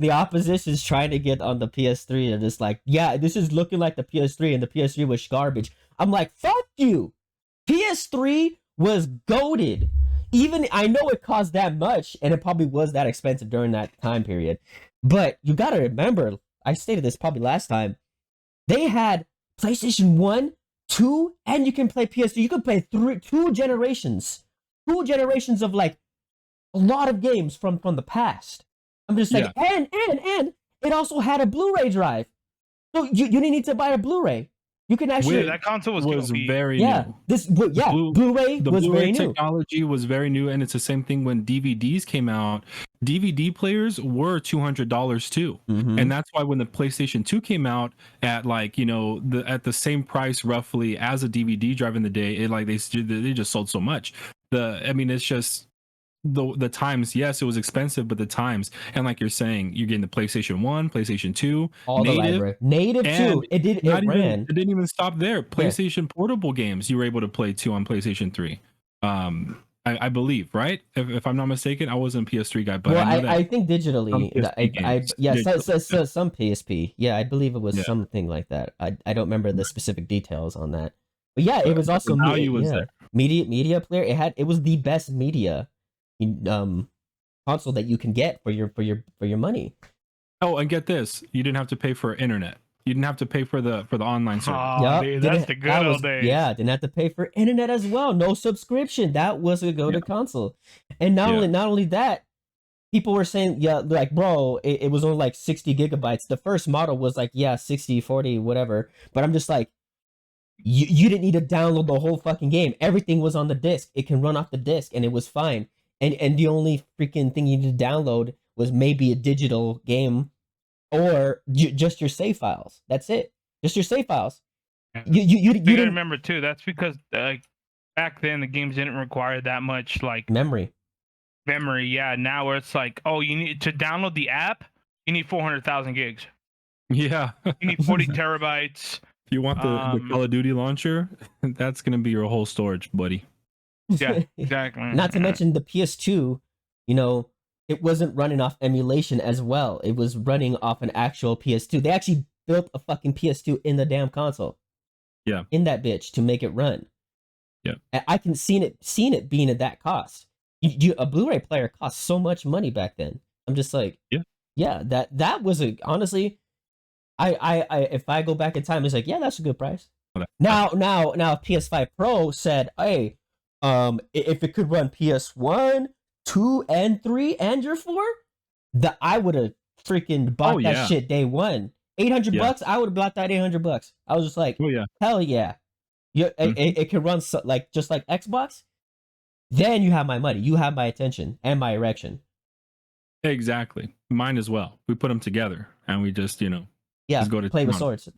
the opposition is trying to get on the PS3 and it's like, yeah, this is looking like the PS3 and the PS3 was garbage. I'm like, fuck you. PS3 was goated. Even I know it cost that much and it probably was that expensive during that time period. But you got to remember, I stated this probably last time, they had PlayStation 1, 2, and you can play PS3. You can play two generations. Two generations of like a lot of games from the past. I'm just saying, and it also had a Blu-ray drive. So you didn't need to buy a Blu-ray. You can actually that console was very new. Blu-ray was very new. Technology was very new, and it's the same thing when DVDs came out. DVD players were $200 too, and that's why when the PlayStation 2 came out at like at the same price roughly as a DVD drive in the day, it like they just sold so much. It's just the times. Yes, it was expensive, but the times, and like you're saying, you're getting the PlayStation 1, PlayStation 2, all the library, native too. It didn't even stop there. PlayStation portable games you were able to play too on PlayStation 3. I believe, right? If I'm not mistaken, I wasn't a PS3 guy, but I think digitally, some PSP. Yeah, I believe it was something like that. I don't remember the specific details on that, but yeah, it was also media player. It was the best media console that you can get for your money. Oh, and get this, you didn't have to pay for internet. You didn't have to pay for the online service. Oh, dude, that's the good old days. Yeah, didn't have to pay for internet as well. No subscription. That was a go-to console. And not only that, people were saying, like, bro, it was only like 60 gigabytes. The first model was like, 60, 40, whatever. But I'm just like, you didn't need to download the whole fucking game. Everything was on the disc. It can run off the disc, and it was fine. And the only freaking thing you needed to download was maybe a digital game or just your save files. That's it. Just your save files. You didn't remember too. That's because back then the games didn't require that much like memory. Yeah. Now where it's like, oh, you need to download the app. You need 400,000 gigs. Yeah. You need 40 terabytes. If you want the Call of Duty launcher, that's gonna be your whole storage, buddy. Yeah, exactly. Not to mention the PS2, it wasn't running off emulation as well. It was running off an actual PS2. They actually built a fucking PS2 in the damn console. Yeah. In that bitch to make it run. Yeah. I can seen it being at that cost. A Blu-ray player cost so much money back then. I'm just like, that was honestly, I if I go back in time, it's like, that's a good price. Now if PS5 Pro said, hey, if it could run PS1, 2, and 3, and your 4, I would have freaking bought that shit day one. $800, I would have bought that $800. I was just like, hell yeah. It can run just like Xbox. Then you have my money, you have my attention, and my erection. Exactly, mine as well. We put them together, and we just just go to play with swords.